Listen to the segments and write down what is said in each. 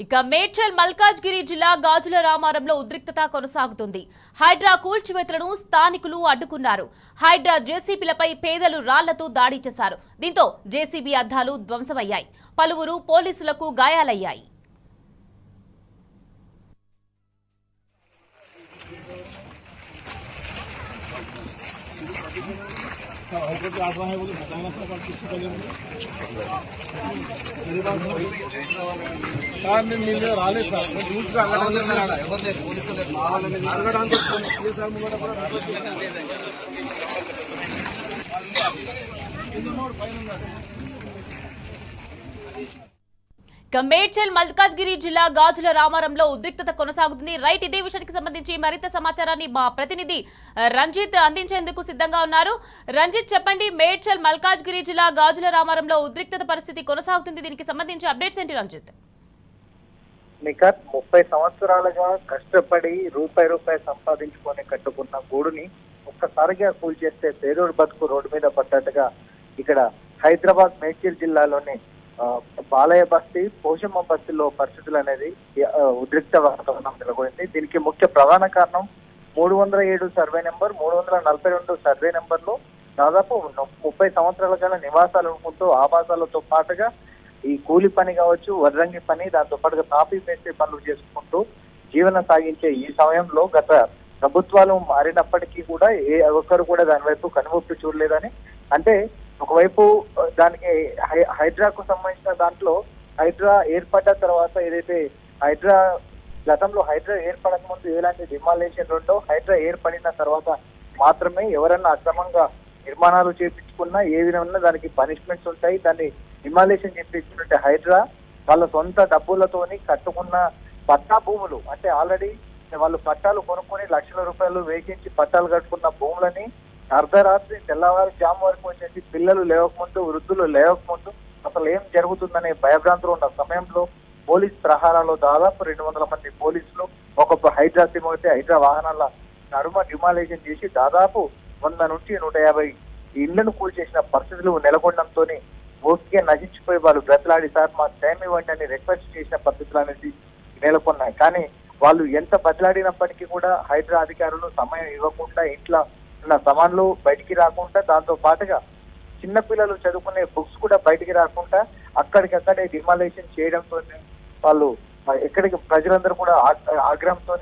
ఇక మేడ్చల్ మల్కాజ్గిరి జిల్లా గాజుల రామారంలో ఉద్రిక్తత కొనసాగుతుంది. హైడ్రా కూల్చివేతలను స్థానికులు అడ్డుకున్నారు. హైడ్రా జేసీబీలపై పేదలు రాళ్లతో దాడి చేశారు. దీంతో జేసీబీ అద్దాలు ధ్వంసమయ్యాయి. పలువురు పోలీసులకు గాయాలయ్యాయి. సార్ నేను మీ మీద రాలేదు సార్, రూల్స్గా మేడ్చల్ మల్కాజ్గిరి జిల్లా గాజుల రామారంలో ఉద్రిక్తత కొనసాగుతుంది. రైట్, ఇదే విషయానికి సంబంధించి మరింత సమాచారాన్ని మా ప్రతినిధి రంజిత్ అందించేందుకు సిద్ధంగా ఉన్నారు. రంజిత్, చెప్పండి, మేడ్చల్ మల్కాజ్గిరి జిల్లా గాజుల రామారంలో ఉద్రిక్తత పరిస్థితి కొనసాగుతుంది. దీనికి సంబంధించి అప్డేట్స్ ఏంటి రంజిత్? నిఖత్ 30 సంవత్సరాలుగా కష్టపడి రూపాయి సంపాదించుకొని కట్టుకున్న గూడుని ఒక్కసారిగా కూల్చేస్తే పేదోడు బతుకు రోడ్డు మీద పడ్డట్టుగా ఇక్కడ హైదరాబాద్ మేడ్చల్ జిల్లాలోని బాలయ్య బస్తీ, పోషమ్మ బస్తీలో పరిస్థితులు అనేది ఉద్రిక్త వాతావరణం నెలకొంది. దీనికి ముఖ్య ప్రధాన కారణం 307 సర్వే నెంబర్, 342 సర్వే నెంబర్లో దాదాపు 30 సంవత్సరాల కాల నివాసాలు ఉంటూ ఆవాసాలతో పాటుగా ఈ కూలి పని కావచ్చు, వడ్రంగి పని, దాంతో పాటుగా తాపీ వేసే పనులు చేసుకుంటూ జీవనం సాగించే ఈ సమయంలో గత ప్రభుత్వాలు మారినప్పటికీ కూడా ఏ ఒక్కరు కూడా దాని వైపు కనుమొప్పి చూడలేదని, అంటే ఒకవైపు దానికి హైడ్రాకు సంబంధించిన దాంట్లో హైడ్రా ఏర్పడ్డ తర్వాత ఏదైతే గతంలో హైడ్రా ఏర్పడక ముందు ఎలాంటి డిమాలేషన్ ఉందో, హైడ్రా ఏర్పడిన తర్వాత మాత్రమే ఎవరన్నా అక్రమంగా నిర్మాణాలు చేపించుకున్నా ఏ విధంగా దానికి పనిష్మెంట్స్ ఉంటాయి. దాన్ని డిమాలేషన్ చేపించుకుంటే హైడ్రా వాళ్ళ సొంత డబ్బులతోని కట్టుకున్న పట్టా భూములు, అంటే ఆల్రెడీ వాళ్ళు పట్టాలు కొనుక్కొని లక్షల రూపాయలు వేయించి పట్టాలు కట్టుకున్న భూములని అర్ధరాత్రి తెల్లవారు జాము వరకు వచ్చేసి పిల్లలు లేవకముందు, వృద్ధులు లేవకముందు అసలు ఏం జరుగుతుందనే భయభ్రాంతులు ఉన్న సమయంలో పోలీస్ ప్రహారాలో దాదాపు 200 మంది పోలీసులు ఒక్కొక్క హైడ్రా టీమ్ అయితే హైడ్రా వాహనాల నడుమ డిమాలేషన్ చేసి దాదాపు 100 నుంచి 150 ఇళ్లను కూల్చేసిన పరిస్థితులు నెలకొనడంతో ఓకే నశించిపోయి వాళ్ళు బ్రతలాడి సార్ మాకు టైం ఇవ్వండి అని రిక్వెస్ట్ చేసిన పరిస్థితులు అనేది నెలకొన్నాయి. కానీ వాళ్ళు ఎంత బతలాడినప్పటికీ కూడా హైడ్రా అధికారులు సమయం ఇవ్వకుండా, ఇంట్లో ఉన్న సామాన్లు బయటికి రాకుండా, దాంతో పాటుగా చిన్నపిల్లలు చదువుకునే బుక్స్ కూడా బయటికి రాకుండా అక్కడికక్కడే డిమాలేషన్ చేయడంతో వాళ్ళు ఎక్కడికి ప్రజలందరూ కూడా ఆగ్రహంతో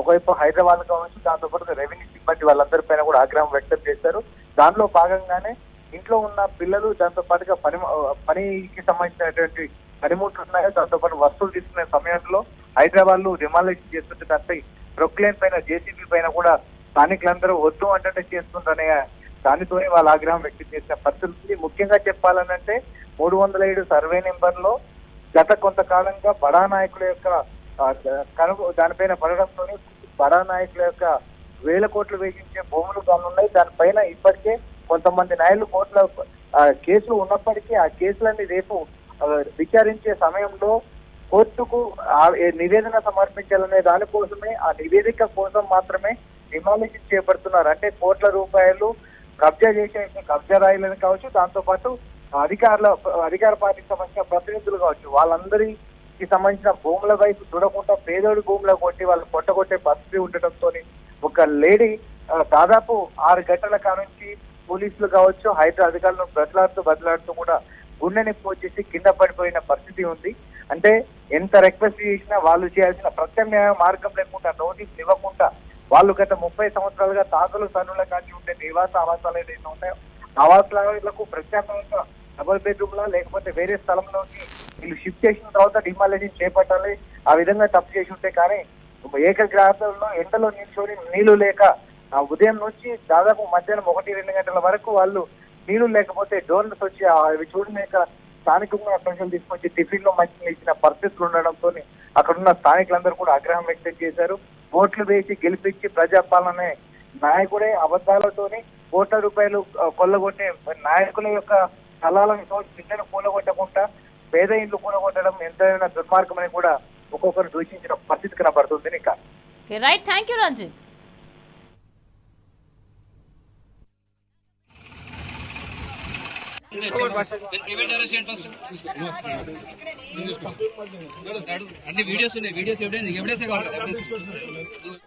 ఒకవైపు హైదరాబాద్ కావచ్చు, దాంతో పాటు రెవెన్యూ సిబ్బంది వాళ్ళందరి పైన కూడా ఆగ్రహం వ్యక్తం చేశారు. దానిలో భాగంగానే ఇంట్లో ఉన్న పిల్లలు, దాంతో పాటుగా పనికి సంబంధించినటువంటి పనిముట్లు ఉన్నాయో, దాంతో పాటు వస్తువులు తీసుకునే సమయంలో హైదరాబాద్ లో డిమాలేషన్ చేస్తుంటే దాంట్లో ప్రొక్లైన్ పైన, జేసీబీ పైన కూడా స్థానికులందరూ వద్దు అంటే చేస్తుందనే దానితోనే వాళ్ళ ఆగ్రహం వ్యక్తం చేసిన పరిస్థితి. ముఖ్యంగా చెప్పాలనంటే 307 సర్వే నెంబర్ లో గత కొంతకాలంగా బడా నాయకుల యొక్క దానిపైన పడడంతో బడా నాయకుల యొక్క వేల కోట్లు వేయించే భూములు ఉన్నాయి. దానిపైన ఇప్పటికే కొంతమంది నాయకులు కోట్ల కేసులు ఉన్నప్పటికీ ఆ కేసులన్నీ రేపు విచారించే సమయంలో కోర్టుకు నివేదన సమర్పించాలనే దానికోసమే, ఆ నివేదిక కోసం మాత్రమే డిమాలిషన్ చేపడుతున్నారు. అంటే కోట్ల రూపాయలు కబ్జా చేసే కబ్జా రాయిలను కావచ్చు, దాంతో పాటు అధికార పార్టీకి సంబంధించిన ప్రతినిధులు కావచ్చు, వాళ్ళందరికి సంబంధించిన భూముల వైపు చూడకుండా పేదోడి భూముల కొట్టి వాళ్ళు కొట్టగొట్టే పరిస్థితి ఉండటంతో ఒక లేడీ దాదాపు 6 గంటల కానుంచి పోలీసులు కావచ్చు, హైడ్రా అధికారులను బదలాడుతూ కూడా గుండెని పోచేసి కింద పడిపోయిన పరిస్థితి ఉంది. అంటే ఎంత రిక్వెస్ట్ చేసినా వాళ్ళు చేయాల్సిన ప్రత్యామ్నాయ మార్గం లేకుండా, నోటీస్ ఇవ్వకుండా వాళ్ళు గత 30 సంవత్సరాలుగా తాతలు సన్నుల కాచి ఉండే నివాస ఆవాసాలు ఏదైతే ఉన్నాయో ఆవాసాలకు ప్రత్యేకంగా డబుల్ బెడ్రూమ్ లా లేకపోతే వేరే స్థలంలోకి వీళ్ళు షిఫ్ట్ చేసిన తర్వాత డిమాలేషన్ చేపట్టాలి. ఆ విధంగా తప్పు చేసి ఉంటే కానీ ఏకగ్రాహంలో ఎండలో నిల్చొని నీళ్లు లేక ఉదయం నుంచి దాదాపు మధ్యాహ్నం 1-2 గంటల వరకు వాళ్ళు నీళ్లు లేకపోతే డోర్నర్స్ వచ్చి అవి చూడలేక స్థానికంగా ప్రజలు తీసుకొచ్చి టిఫిన్ లో మంచి ఇచ్చిన పరిస్థితులు ఉండడంతో అక్కడున్న స్థానికులందరూ కూడా ఆగ్రహం వ్యక్తం చేశారు. ఓట్లు వేసి గెలిపించి ప్రజాపాలనే నాయకుడే అబద్ధాలతోని కోట్ల రూపాయలు కొల్లగొట్టే నాయకుల యొక్క స్థలాలను పిల్లలు కూలగొట్టకుండా పేద ఇండ్లు కూలగొట్టడం ఎంతైనా దుర్మార్గమని కూడా ఒక్కొక్కరు దూషించిన పరిస్థితి కనబడుతుంది. ఇంకా రైట్, థ్యాంక్ యూ రంజిత్. అన్ని వీడియోస్ ఉన్నాయి, వీడియోస్ ఎవిడెన్స్ కావాలి కదా.